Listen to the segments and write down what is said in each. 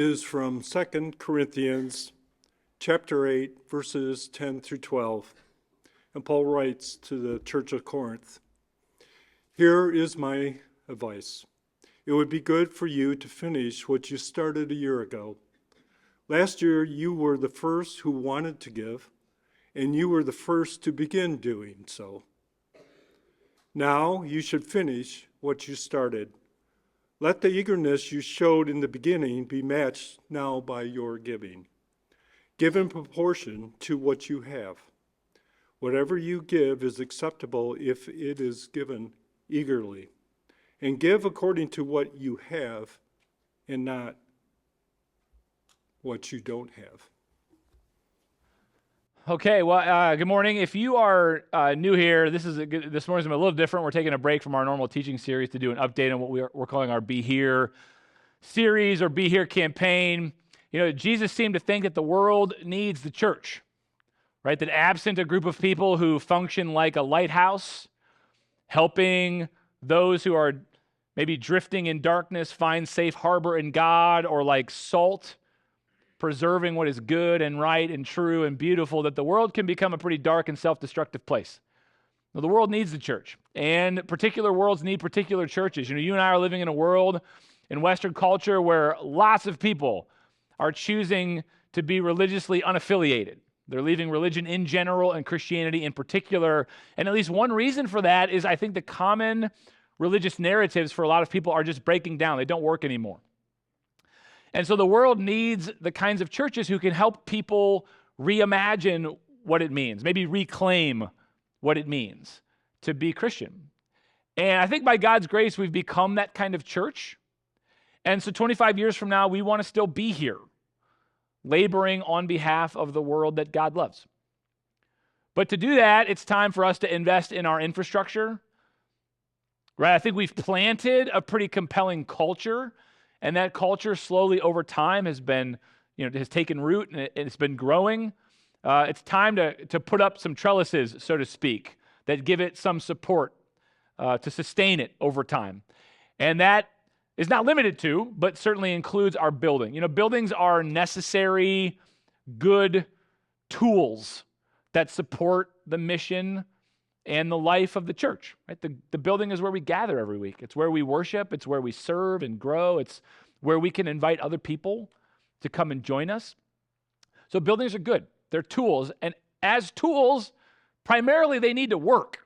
is from 2 Corinthians chapter 8, verses 10 through 12. And Paul writes to the church of Corinth, "Here is my advice. It would be good for you to finish what you started a year ago. Last year, you were the first who wanted to give, and you were the first to begin doing so. Now you should finish what you started. Let the eagerness you showed in the beginning be matched now by your giving. Give in proportion to what you have. Whatever you give is acceptable if it is given eagerly. And give according to what you have and not what you don't have." Okay, well, good morning. If you are new here, this morning's a little different. We're taking a break from our normal teaching series to do an update on what we're calling our Be Here series or Be Here campaign. You know, Jesus seemed to think that the world needs the church, right? That absent a group of people who function like a lighthouse, helping those who are maybe drifting in darkness find safe harbor in God, or like salt, preserving what is good and right and true and beautiful, that the world can become a pretty dark and self-destructive place. Well, the world needs the church, and particular worlds need particular churches. You know, you and I are living in a world in Western culture where lots of people are choosing to be religiously unaffiliated. They're leaving religion in general and Christianity in particular. And at least one reason for that is I think the common religious narratives for a lot of people are just breaking down. They don't work anymore. And so the world needs the kinds of churches who can help people reimagine what it means, maybe reclaim what it means to be Christian. And I think by God's grace, we've become that kind of church. And so 25 years from now, we want to still be here, laboring on behalf of the world that God loves. But to do that, it's time for us to invest in our infrastructure, right? I think we've planted a pretty compelling culture, and that culture slowly over time has taken root and it's been growing. It's time to put up some trellises, so to speak, that give it some support to sustain it over time. And that is not limited to, but certainly includes our building. You know, buildings are necessary, good tools that support the mission and the life of the church, right? The building is where we gather every week. It's where we worship. It's where we serve and grow. It's where we can invite other people to come and join us. So buildings are good. They're tools. And as tools, primarily they need to work.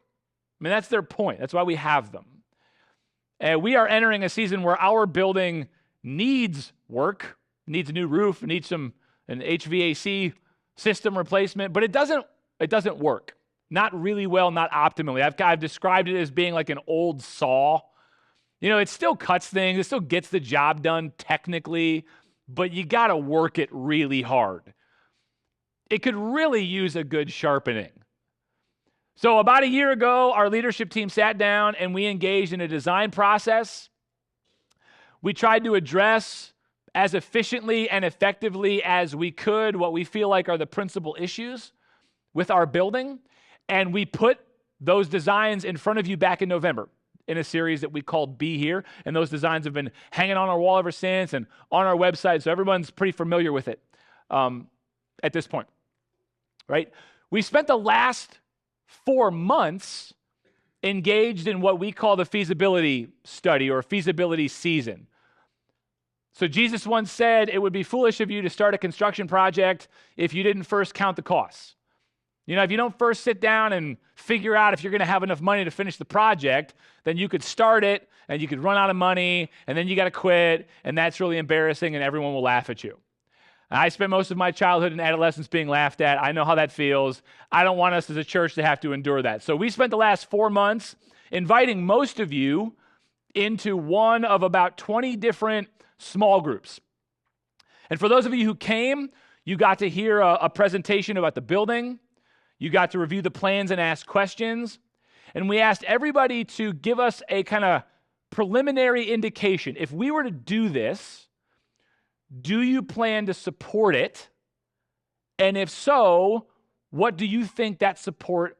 I mean, that's their point. That's why we have them. And we are entering a season where our building needs work, needs a new roof, needs an HVAC system replacement, but it doesn't work. Not really well, not optimally. I've described it as being like an old saw. You know, it still cuts things, it still gets the job done technically, but you got to work it really hard. It could really use a good sharpening. So about a year ago, our leadership team sat down and we engaged in a design process. We tried to address as efficiently and effectively as we could what we feel like are the principal issues with our building. And we put those designs in front of you back in November in a series that we called Be Here. And those designs have been hanging on our wall ever since and on our website. So everyone's pretty familiar with it at this point, right? We spent the last 4 months engaged in what we call the feasibility study or feasibility season. So Jesus once said, it would be foolish of you to start a construction project if you didn't first count the costs. You know, if you don't first sit down and figure out if you're going to have enough money to finish the project, then you could start it and you could run out of money and then you got to quit, and that's really embarrassing and everyone will laugh at you. I spent most of my childhood and adolescence being laughed at. I know how that feels. I don't want us as a church to have to endure that. So we spent the last 4 months inviting most of you into one of about 20 different small groups. And for those of you who came, you got to hear a presentation about the building. You got to review the plans and ask questions. And we asked everybody to give us a kind of preliminary indication. If we were to do this, do you plan to support it? And if so, what do you think that support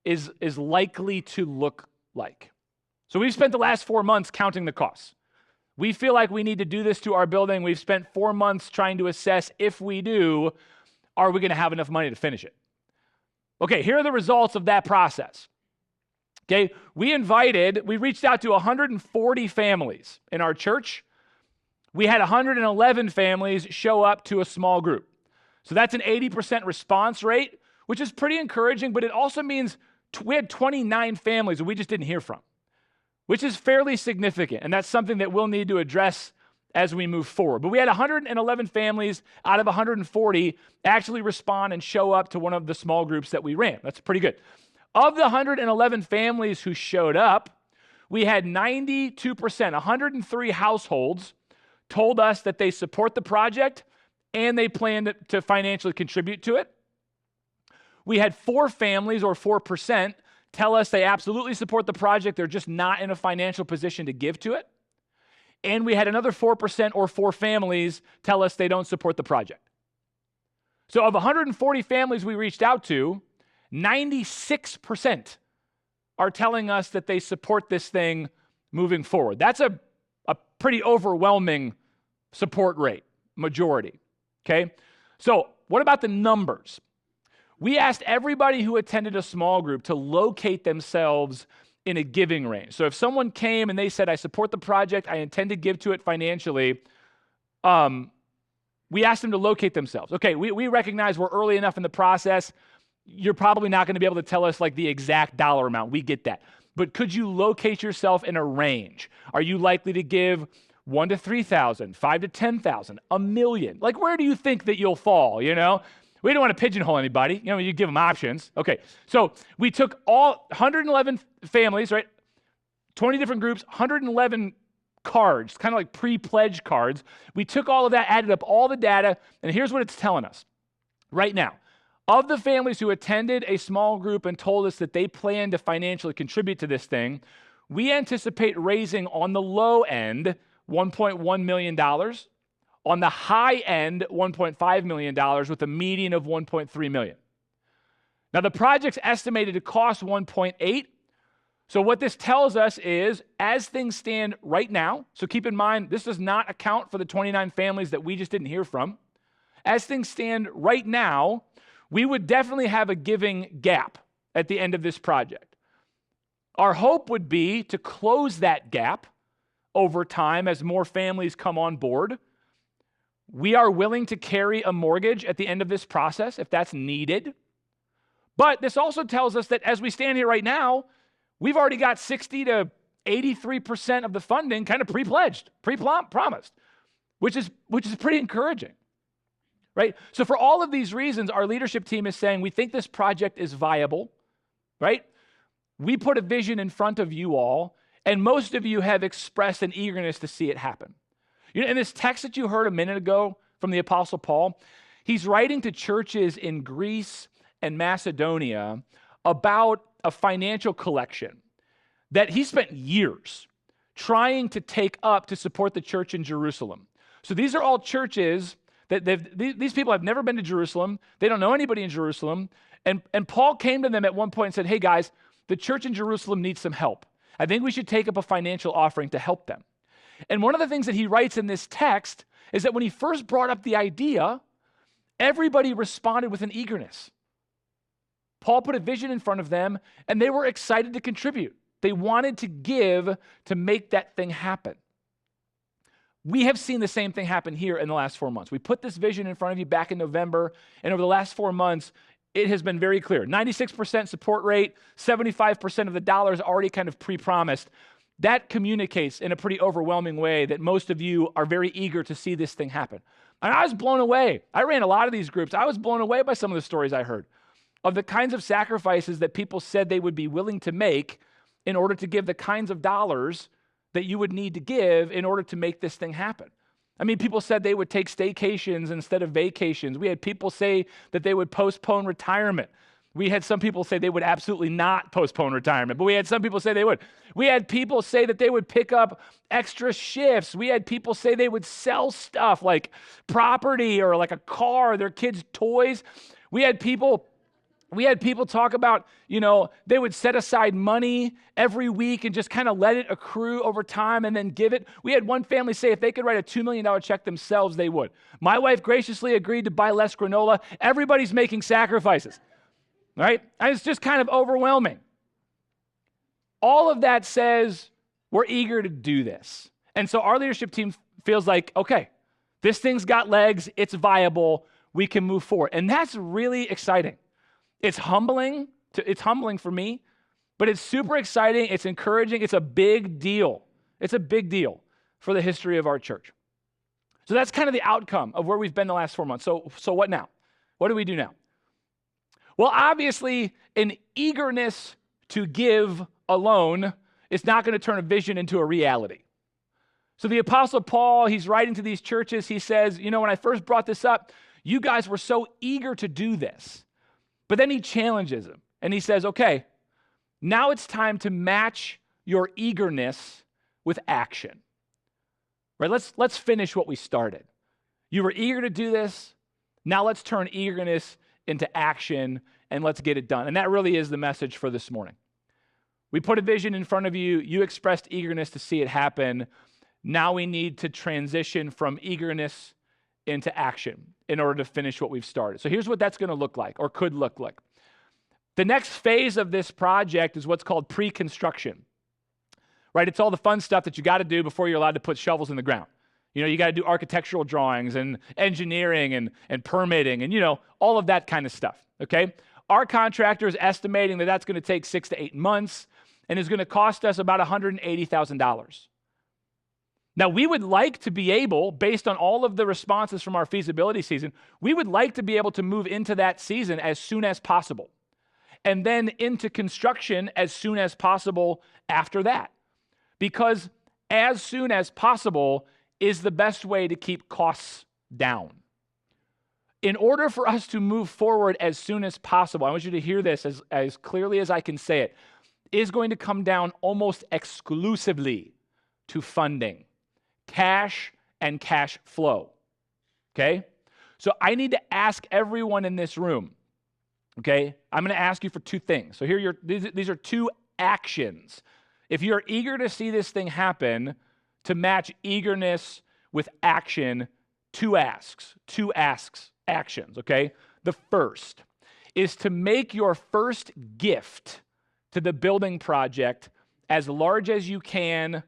is likely to look like? So we've spent the last 4 months counting the costs. We feel like we need to do this to our building. We've spent 4 months trying to assess if we do, are we going to have enough money to finish it? Okay, here are the results of that process. Okay, we reached out to 140 families in our church. We had 111 families show up to a small group. So that's an 80% response rate, which is pretty encouraging, but it also means we had 29 families that we just didn't hear from, which is fairly significant, and that's something that we'll need to address as we move forward. But we had 111 families out of 140 actually respond and show up to one of the small groups that we ran. That's pretty good. Of the 111 families who showed up, we had 92%, 103 households told us that they support the project and they plan to financially contribute to it. We had 4 families, or 4%, tell us they absolutely support the project, they're just not in a financial position to give to it. And we had another 4%, or 4 families, tell us they don't support the project. So of 140 families we reached out to, 96% are telling us that they support this thing moving forward. That's a pretty overwhelming support rate, majority, okay? So what about the numbers? We asked everybody who attended a small group to locate themselves in a giving range. So if someone came and they said, I support the project, I intend to give to it financially, we asked them to locate themselves. Okay, we recognize we're early enough in the process. You're probably not going to be able to tell us like the exact dollar amount. We get that. But could you locate yourself in a range? Are you likely to give 1 to 3,000, 5 to 10,000, $1 million? Like, where do you think that you'll fall, you know? We don't want to pigeonhole anybody. You know, you give them options. Okay, so we took all 111 families, right? 20 different groups, 111 cards, kind of like pre-pledge cards. We took all of that, added up all the data, and here's what it's telling us right now. Of the families who attended a small group and told us that they plan to financially contribute to this thing, we anticipate raising on the low end $1.1 million, on the high end $1.5 million, with a median of $1.3 million. Now the project's estimated to cost $1.8. So what this tells us is, as things stand right now, so keep in mind, this does not account for the 29 families that we just didn't hear from. As things stand right now, we would definitely have a giving gap at the end of this project. Our hope would be to close that gap over time as more families come on board. We are willing to carry a mortgage at the end of this process if that's needed. But this also tells us that as we stand here right now, we've already got 60 to 83% of the funding kind of pre-pledged, pre-promised, which is pretty encouraging. Right? So for all of these reasons, our leadership team is saying we think this project is viable, right? We put a vision in front of you all, and most of you have expressed an eagerness to see it happen. You know, in this text that you heard a minute ago from the Apostle Paul, he's writing to churches in Greece and Macedonia about a financial collection that he spent years trying to take up to support the church in Jerusalem. So these are all churches that these people have never been to Jerusalem. They don't know anybody in Jerusalem. And Paul came to them at one point and said, hey guys, the church in Jerusalem needs some help. I think we should take up a financial offering to help them. And one of the things that he writes in this text is that when he first brought up the idea, everybody responded with an eagerness. Paul put a vision in front of them, and they were excited to contribute. They wanted to give to make that thing happen. We have seen the same thing happen here in the last 4 months. We put this vision in front of you back in November, and over the last 4 months, it has been very clear. 96% support rate, 75% of the dollars already kind of pre-promised. That communicates in a pretty overwhelming way that most of you are very eager to see this thing happen. And I was blown away. I ran a lot of these groups. I was blown away by some of the stories I heard of the kinds of sacrifices that people said they would be willing to make in order to give the kinds of dollars that you would need to give in order to make this thing happen. I mean, people said they would take staycations instead of vacations. We had people say that they would postpone retirement. We had some people say they would absolutely not postpone retirement, but we had some people say they would. We had people say that they would pick up extra shifts. We had people say they would sell stuff like property or like a car, their kids' toys. We had people We had people talk about, they would set aside money every week and just kind of let it accrue over time and then give it. We had one family say if they could write a $2 million check themselves, they would. My wife graciously agreed to buy less granola. Everybody's making sacrifices, right? And it's just kind of overwhelming. All of that says we're eager to do this. And so our leadership team feels like, okay, this thing's got legs, it's viable, we can move forward. And that's really exciting. It's humbling for me, but it's super exciting, it's encouraging, it's a big deal. It's a big deal for the history of our church. So that's kind of the outcome of where we've been the last 4 months. So what now? What do we do now? Well, obviously, an eagerness to give alone is not going to turn a vision into a reality. So the Apostle Paul, he's writing to these churches, he says, when I first brought this up, you guys were so eager to do this. But then he challenges them, and he says, okay, now it's time to match your eagerness with action. Right? Let's finish what we started. You were eager to do this. Now let's turn eagerness into action, and let's get it done. And that really is the message for this morning. We put a vision in front of you. You expressed eagerness to see it happen. Now we need to transition from eagerness into action in order to finish what we've started. So here's what that's going to look like, or could look like. The next phase of this project is what's called pre-construction, right? It's all the fun stuff that you got to do before you're allowed to put shovels in the ground. You got to do architectural drawings and engineering and permitting and, all of that kind of stuff, okay? Our contractor is estimating that that's going to take 6 to 8 months and is going to cost us about $180,000. Now, we would like to be able, based on all of the responses from our feasibility season, we would like to be able to move into that season as soon as possible, and then into construction as soon as possible after that. Because as soon as possible is the best way to keep costs down. In order for us to move forward as soon as possible, I want you to hear this as clearly as I can say it, is going to come down almost exclusively to funding. Cash and cash flow, okay? So I need to ask everyone in this room, okay? I'm going to ask you for 2 things. So these are 2 actions. If you're eager to see this thing happen, to match eagerness with action, 2 actions, okay? The first is to make your first gift to the building project as large as you can,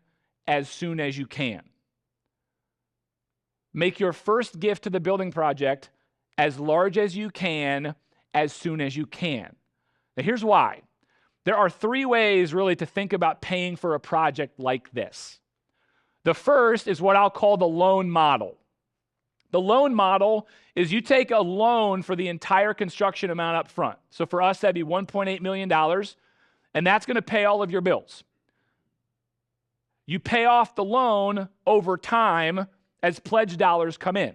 as soon as you can. Make your first gift to the building project as large as you can, as soon as you can. Now, here's why. There are 3 ways, really, to think about paying for a project like this. The first is what I'll call the loan model. The loan model is you take a loan for the entire construction amount up front. So for us, that'd be $1.8 million, and that's going to pay all of your bills. You pay off the loan over time as pledge dollars come in.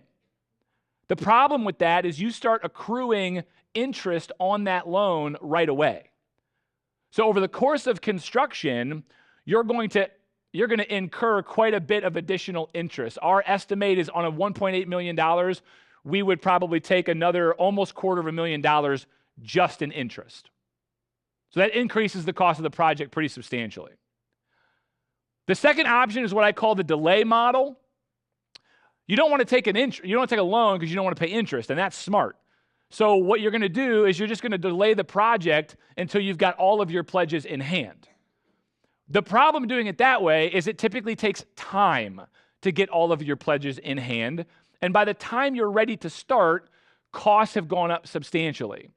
The problem with that is you start accruing interest on that loan right away. So over the course of construction, you're going to incur quite a bit of additional interest. Our estimate is on a $1.8 million, we would probably take another almost $250,000 just in interest. So that increases the cost of the project pretty substantially. The second option is what I call the delay model. You don't want to take a loan because you don't want to pay interest, and that's smart. So what you're going to do is you're just going to delay the project until you've got all of your pledges in hand. The problem doing it that way is it typically takes time to get all of your pledges in hand, and by the time you're ready to start, costs have gone up substantially.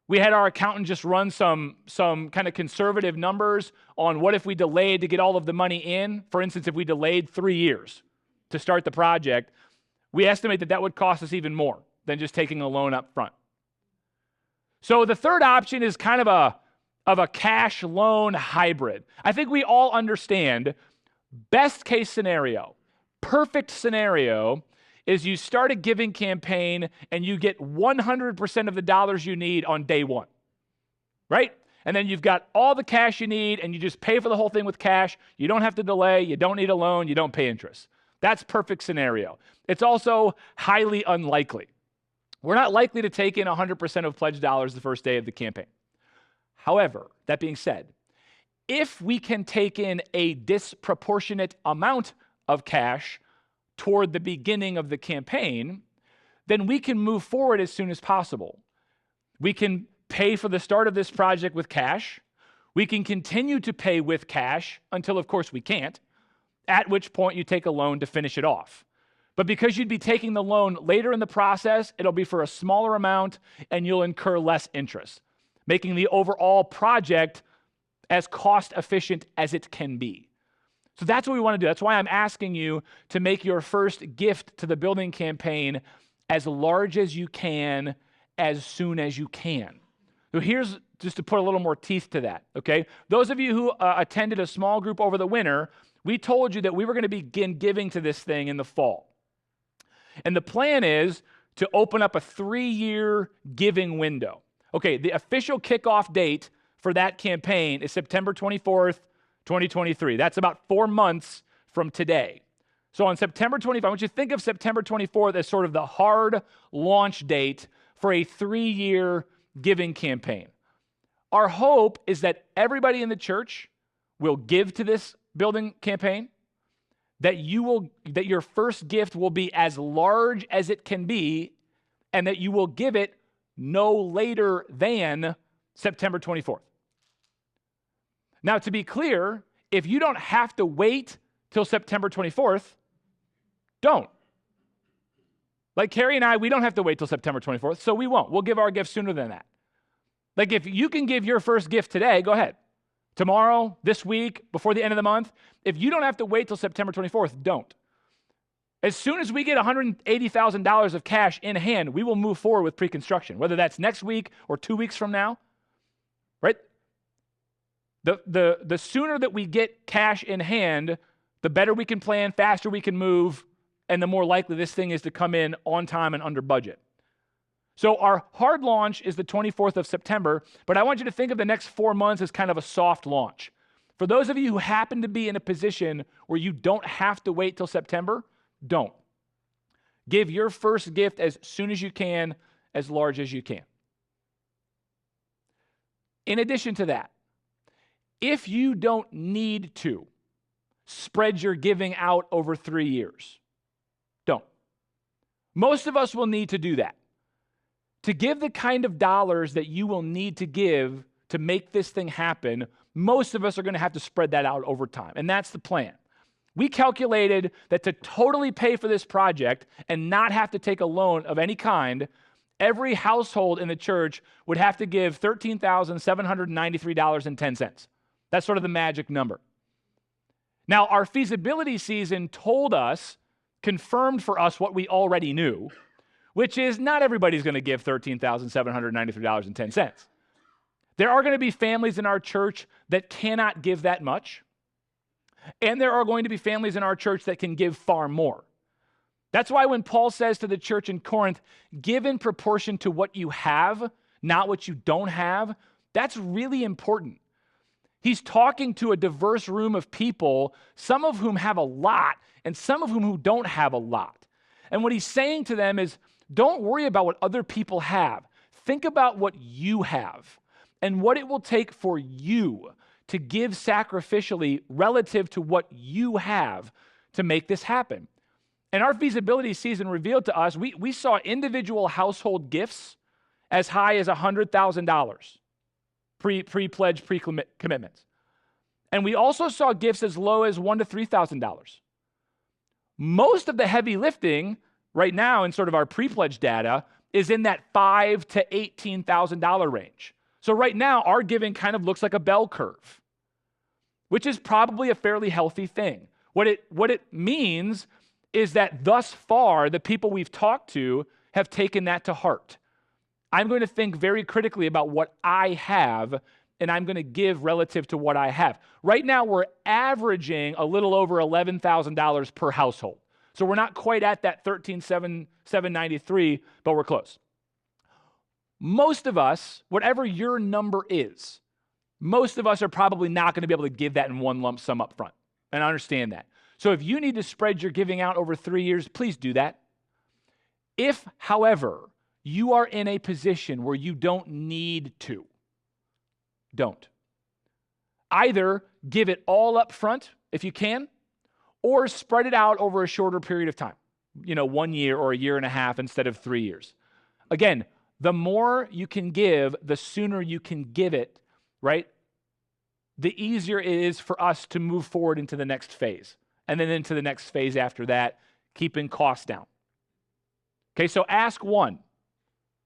We had our accountant just run some kind of conservative numbers on what if we delayed to get all of the money in. For instance, if we delayed 3 years to start the project, we estimate that would cost us even more than just taking a loan up front. So the third option is kind of a cash loan hybrid. I think we all understand best case scenario, perfect scenario is you start a giving campaign and you get 100% of the dollars you need on day one, right? And then you've got all the cash you need and you just pay for the whole thing with cash. You don't have to delay. You don't need a loan. You don't pay interest. That's perfect scenario. It's also highly unlikely. We're not likely to take in 100% of pledged dollars the first day of the campaign. However, that being said, if we can take in a disproportionate amount of cash toward the beginning of the campaign, then we can move forward as soon as possible. We can pay for the start of this project with cash. We can continue to pay with cash until, of course, we can't, at which point you take a loan to finish it off. But because you'd be taking the loan later in the process, it'll be for a smaller amount and you'll incur less interest, making the overall project as cost efficient as it can be. So that's what we want to do. That's why I'm asking you to make your first gift to the building campaign as large as you can, as soon as you can. So here's just to put a little more teeth to that, okay? Those of you who attended a small group over the winter, we told you that we were going to begin giving to this thing in the fall. And the plan is to open up a 3-year giving window. Okay, the official kickoff date for that campaign is September 24th, 2023. That's about 4 months from today. So on September 25th, I want you to think of September 24th as sort of the hard launch date for a 3-year giving campaign. Our hope is that everybody in the church will give to this building campaign, that your first gift will be as large as it can be, and that you will give it no later than September 24th. Now, to be clear, if you don't have to wait till September 24th, don't. Like Carrie and I, we don't have to wait till September 24th, so we won't. We'll give our gift sooner than that. Like if you can give your first gift today, go ahead. Tomorrow, this week, before the end of the month. If you don't have to wait till September 24th, don't. As soon as we get $180,000 of cash in hand, we will move forward with pre-construction, whether that's next week or 2 weeks from now, right? The sooner that we get cash in hand, the better we can plan, faster we can move, and the more likely this thing is to come in on time and under budget. So our hard launch is the 24th of September, but I want you to think of the next 4 months as kind of a soft launch. For those of you who happen to be in a position where you don't have to wait till September, don't. Give your first gift as soon as you can, as large as you can. In addition to that, if you don't need to spread your giving out over 3 years, don't. Most of us will need to do that. To give the kind of dollars that you will need to give to make this thing happen, most of us are going to have to spread that out over time, and that's the plan. We calculated that to totally pay for this project and not have to take a loan of any kind, every household in the church would have to give $13,793.10. That's sort of the magic number. Now, our feasibility season confirmed for us what we already knew, which is not everybody's going to give $13,793.10. There are going to be families in our church that cannot give that much, and there are going to be families in our church that can give far more. That's why when Paul says to the church in Corinth, give in proportion to what you have, not what you don't have, that's really important. He's talking to a diverse room of people, some of whom have a lot, and some of whom who don't have a lot. And what he's saying to them is, don't worry about what other people have. Think about what you have and what it will take for you to give sacrificially relative to what you have to make this happen. And our feasibility season revealed to us, we saw individual household gifts as high as $100,000, pre-pledge, pre-commitments. And we also saw gifts as low as $1,000 to $3,000. Most of the heavy lifting right now in sort of our pre-pledge data is in that $5,000 to $18,000 range. So right now, our giving kind of looks like a bell curve, which is probably a fairly healthy thing. What it means is that thus far, the people we've talked to have taken that to heart. I'm going to think very critically about what I have, and I'm going to give relative to what I have. Right now, we're averaging a little over $11,000 per household. So we're not quite at that $13,793, but we're close. Most of us, whatever your number is, most of us are probably not going to be able to give that in one lump sum up front. And I understand that. So if you need to spread your giving out over 3 years, please do that. If, however, you are in a position where you don't need to. Don't. Either give it all up front if you can, or spread it out over a shorter period of time. 1 year or a year and a half instead of 3 years. Again, the more you can give, the sooner you can give it, right? The easier it is for us to move forward into the next phase. And then into the next phase after that, keeping costs down. Okay, so ask one.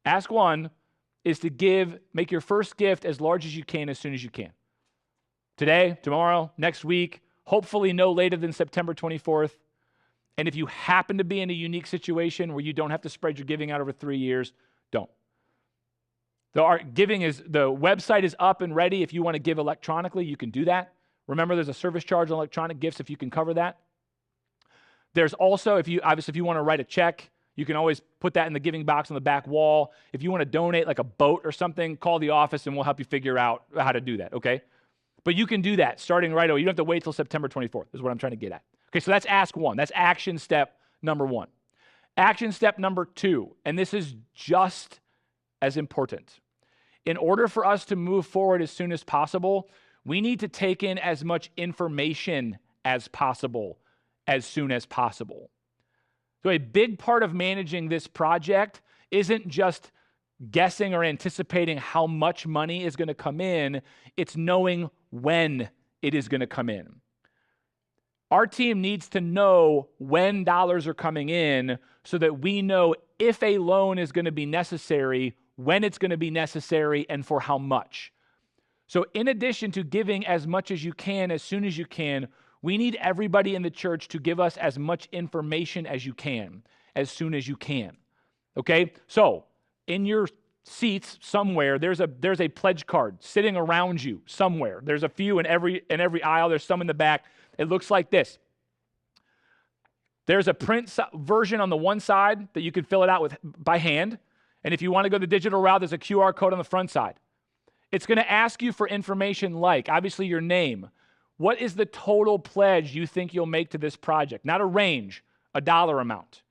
Ask one is to make your first gift as large as you can as soon as you can. Today, tomorrow, next week, hopefully no later than September 24th. And if you happen to be in a unique situation where you don't have to spread your giving out over 3 years, don't. The website is up and ready. If you want to give electronically, you can do that. Remember, there's a service charge on electronic gifts if you can cover that. There's also, if you want to write a check, you can always put that in the giving box on the back wall. If you want to donate like a boat or something, call the office and we'll help you figure out how to do that, okay? But you can do that starting right away. You don't have to wait till September 24th, is what I'm trying to get at. Okay, so that's ask one. That's action step number one. Action step number two, and this is just as important. In order for us to move forward as soon as possible, we need to take in as much information as possible as soon as possible. So a big part of managing this project isn't just guessing or anticipating how much money is going to come in, it's knowing when it is going to come in. Our team needs to know when dollars are coming in so that we know if a loan is going to be necessary, when it's going to be necessary, and for how much. So in addition to giving as much as you can as soon as you can, we need everybody in the church to give us as much information as you can, as soon as you can. Okay? So in your seats somewhere, there's a pledge card sitting around you somewhere. There's a few in every aisle. There's some in the back. It looks like this. There's a print version on the one side that you can fill it out by hand. And if you want to go the digital route, there's a QR code on the front side. It's going to ask you for information like, obviously, your name. What is the total pledge you think you'll make to this project? Not a range, a dollar amount.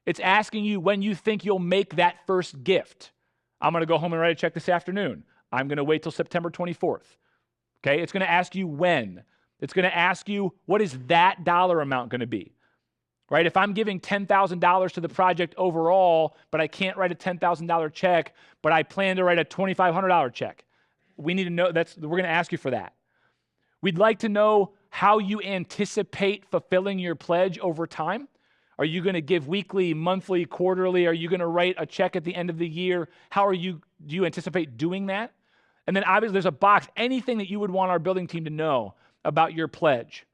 It's asking you when you think you'll make that first gift. I'm going to go home and write a check this afternoon. I'm going to wait till September 24th. Okay? It's going to ask you when. It's going to ask you, what is that dollar amount going to be? Right? If I'm giving $10,000 to the project overall, but I can't write a $10,000 check, but I plan to write a $2,500 check, we need to know we're going to ask you for that. We'd like to know how you anticipate fulfilling your pledge over time. Are you going to give weekly, monthly, quarterly? Are you going to write a check at the end of the year? Do you anticipate doing that? And then obviously there's a box, anything that you would want our building team to know about your pledge,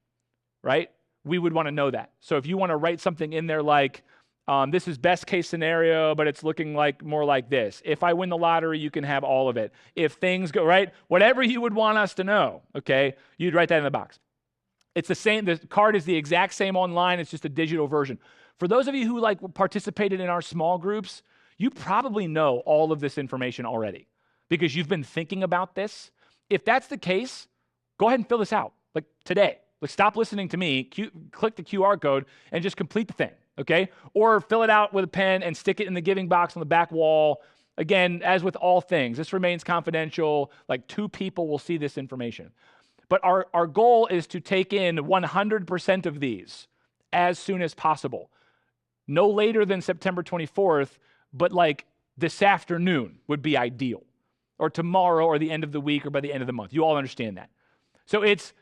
right? We would want to know that. So if you want to write something in there like, this is best case scenario, but it's looking like more like this. If I win the lottery, you can have all of it. If things go right, whatever you would want us to know, okay, you'd write that in the box. It's the same, the card is the exact same online, it's just a digital version. For those of you who participated in our small groups, you probably know all of this information already because you've been thinking about this. If that's the case, go ahead and fill this out, like today. Stop listening to me, click the QR code, and just complete the thing, okay? Or fill it out with a pen and stick it in the giving box on the back wall. Again, as with all things, this remains confidential. Like 2 people will see this information. But our goal is to take in 100% of these as soon as possible. No later than September 24th, but like this afternoon would be ideal. Or tomorrow or the end of the week or by the end of the month. You all understand that. So it's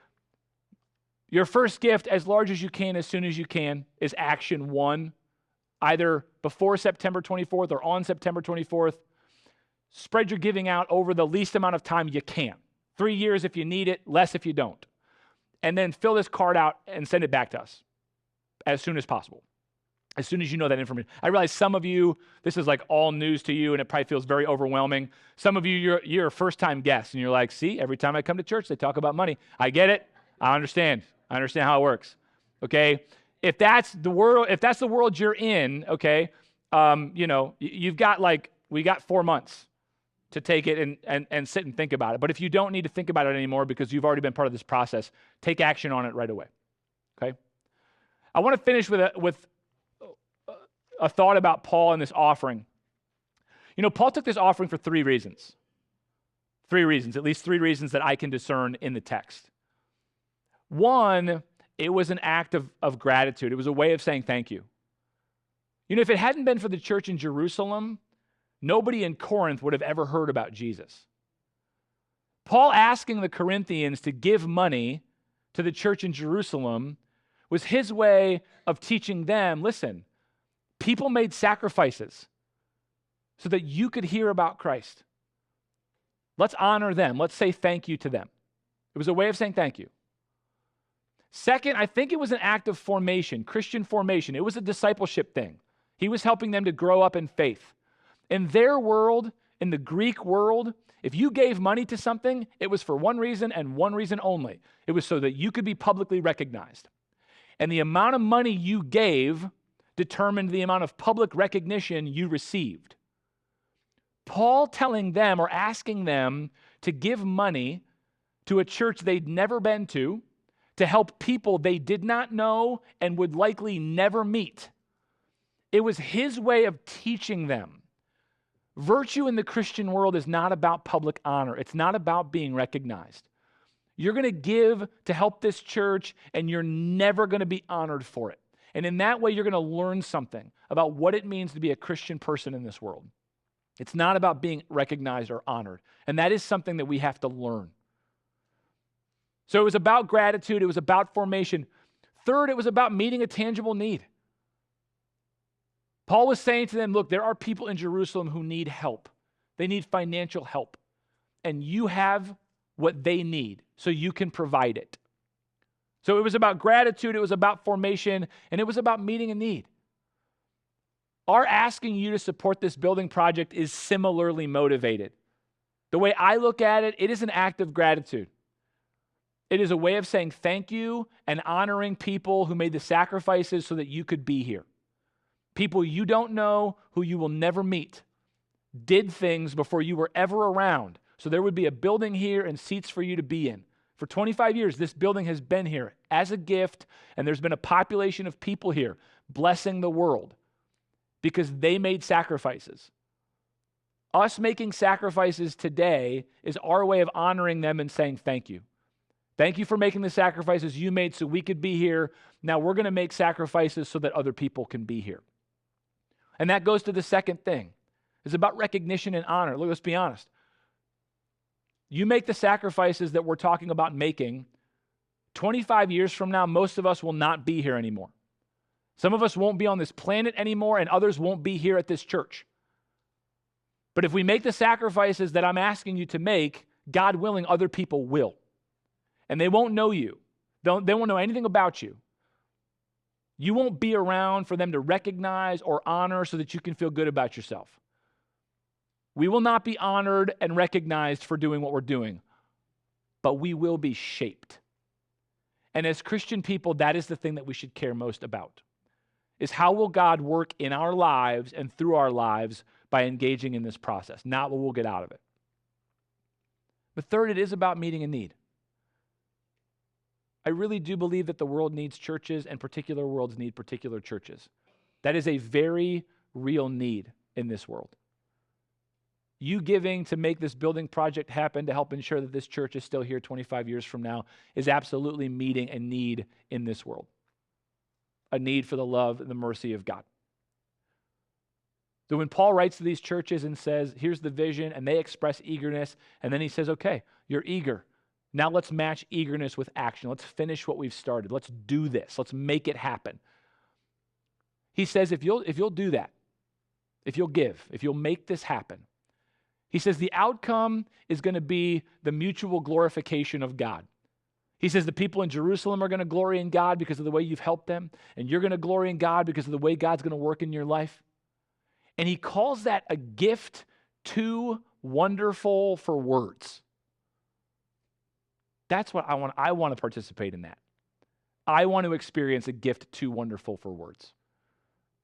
your first gift, as large as you can, as soon as you can, is action 1, either before September 24th or on September 24th. Spread your giving out over the least amount of time you can. 3 years if you need it, less if you don't. And then fill this card out and send it back to us as soon as possible, as soon as you know that information. I realize some of you, this is like all news to you, and it probably feels very overwhelming. Some of you, you're a first-time guest, and you're like, see, every time I come to church, they talk about money. I get it. I understand how it works, okay? If that's the world you're in, okay, you've got we got 4 months to take it and sit and think about it. But if you don't need to think about it anymore because you've already been part of this process, take action on it right away, okay? I want to finish with a thought about Paul and this offering. Paul took this offering for three reasons. At least three reasons that I can discern in the text. One, it was an act of gratitude. It was a way of saying thank you. If it hadn't been for the church in Jerusalem, nobody in Corinth would have ever heard about Jesus. Paul asking the Corinthians to give money to the church in Jerusalem was his way of teaching them, listen, people made sacrifices so that you could hear about Christ. Let's honor them. Let's say thank you to them. It was a way of saying thank you. Second, I think it was an act of formation, Christian formation. It was a discipleship thing. He was helping them to grow up in faith. In their world, in the Greek world, if you gave money to something, it was for one reason and one reason only. It was so that you could be publicly recognized. And the amount of money you gave determined the amount of public recognition you received. Paul telling them or asking them to give money to a church they'd never been to help people they did not know and would likely never meet. It was his way of teaching them. Virtue in the Christian world is not about public honor. It's not about being recognized. You're going to give to help this church, and you're never going to be honored for it. And in that way, you're going to learn something about what it means to be a Christian person in this world. It's not about being recognized or honored. And that is something that we have to learn. So it was about gratitude. It was about formation. Third, it was about meeting a tangible need. Paul was saying to them, look, there are people in Jerusalem who need help. They need financial help. And you have what they need, so you can provide it. So it was about gratitude, it was about formation, and it was about meeting a need. Our asking you to support this building project is similarly motivated. The way I look at it, it is an act of gratitude. It is a way of saying thank you and honoring people who made the sacrifices so that you could be here. People you don't know, who you will never meet, did things before you were ever around. So there would be a building here and seats for you to be in. For 25 years, this building has been here as a gift, and there's been a population of people here blessing the world because they made sacrifices. Us making sacrifices today is our way of honoring them and saying thank you. Thank you for making the sacrifices you made so we could be here. Now we're going to make sacrifices so that other people can be here. And that goes to the second thing. It's about recognition and honor. Look, let's be honest. You make the sacrifices that we're talking about making, 25 years from now, most of us will not be here anymore. Some of us won't be on this planet anymore, and others won't be here at this church. But if we make the sacrifices that I'm asking you to make, God willing, other people will. And they won't know you. They won't know anything about you. You won't be around for them to recognize or honor so that you can feel good about yourself. We will not be honored and recognized for doing what we're doing, but we will be shaped. And as Christian people, that is the thing that we should care most about, is how will God work in our lives and through our lives by engaging in this process, not what we'll get out of it. But third, it is about meeting a need. I really do believe that the world needs churches and particular worlds need particular churches. That is a very real need in this world. You giving to make this building project happen to help ensure that this church is still here 25 years from now is absolutely meeting a need in this world. A need for the love and the mercy of God. So when Paul writes to these churches and says, here's the vision, and they express eagerness, and then he says, okay, you're eager. Now let's match eagerness with action. Let's finish what we've started. Let's do this. Let's make it happen. He says, if you'll do that, if you'll give, if you'll make this happen, he says the outcome is going to be the mutual glorification of God. He says the people in Jerusalem are going to glory in God because of the way you've helped them, and you're going to glory in God because of the way God's going to work in your life. And he calls that a gift too wonderful for words. That's what I want. I want to participate in that. I want to experience a gift too wonderful for words.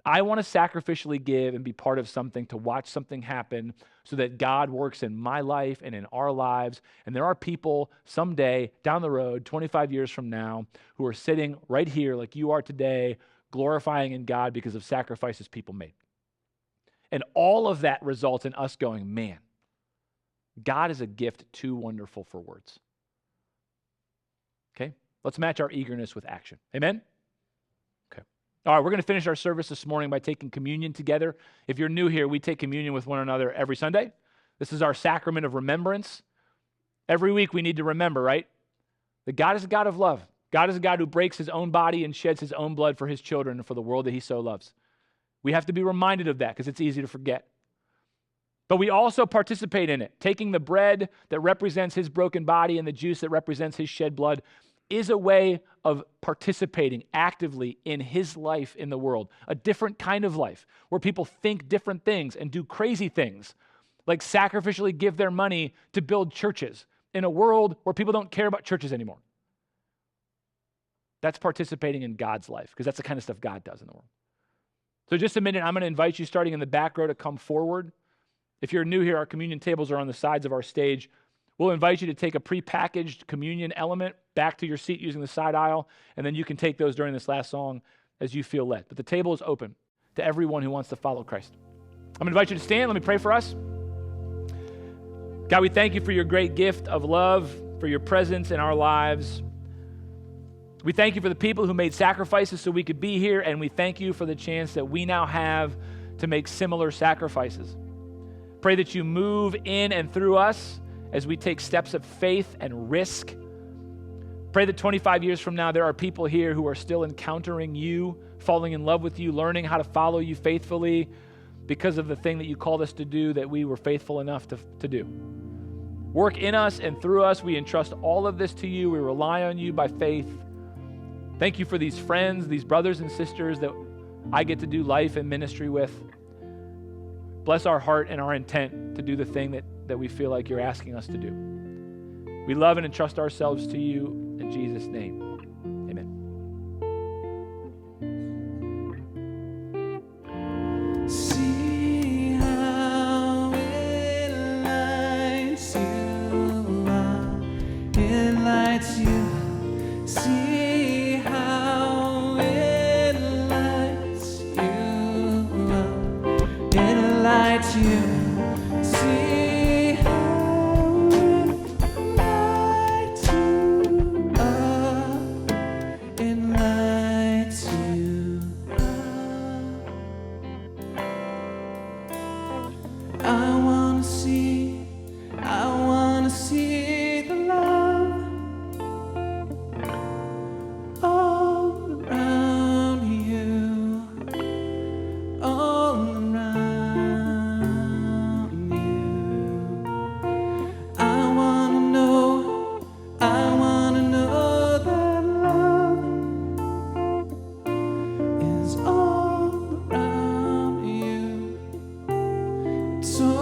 I want to sacrificially give and be part of something, to watch something happen so that God works in my life and in our lives. And there are people someday down the road, 25 years from now, who are sitting right here like you are today, glorifying in God because of sacrifices people made. And all of that results in us going, man, God is a gift too wonderful for words. Okay? Let's match our eagerness with action. Amen? Okay. All right, we're going to finish our service this morning by taking communion together. If you're new here, we take communion with one another every Sunday. This is our sacrament of remembrance. Every week we need to remember, right? That God is a God of love. God is a God who breaks his own body and sheds his own blood for his children and for the world that he so loves. We have to be reminded of that because it's easy to forget. But we also participate in it. Taking the bread that represents his broken body and the juice that represents his shed blood is a way of participating actively in his life in the world, a different kind of life where people think different things and do crazy things, like sacrificially give their money to build churches in a world where people don't care about churches anymore. That's participating in God's life because that's the kind of stuff God does in the world. So just a minute, I'm going to invite you starting in the back row to come forward. If you're new here, our communion tables are on the sides of our stage. We'll invite you to take a prepackaged communion element back to your seat using the side aisle, and then you can take those during this last song as you feel led. But the table is open to everyone who wants to follow Christ. I'm going to invite you to stand. Let me pray for us. God, we thank you for your great gift of love, for your presence in our lives. We thank you for the people who made sacrifices so we could be here, and we thank you for the chance that we now have to make similar sacrifices. Pray that you move in and through us as we take steps of faith and risk. Pray that 25 years from now, there are people here who are still encountering you, falling in love with you, learning how to follow you faithfully because of the thing that you called us to do that we were faithful enough to do. Work in us and through us. We entrust all of this to you. We rely on you by faith. Thank you for these friends, these brothers and sisters that I get to do life and ministry with. Bless our heart and our intent to do the thing that we feel like you're asking us to do. We love and entrust ourselves to you in Jesus' name. Amen. See how it lights you up. It lights you. See how it lights you up. It lights you. See how it lights you up. It lights you up. I wanna see the love all around you, all around you. I wanna know that love is all around you. It's all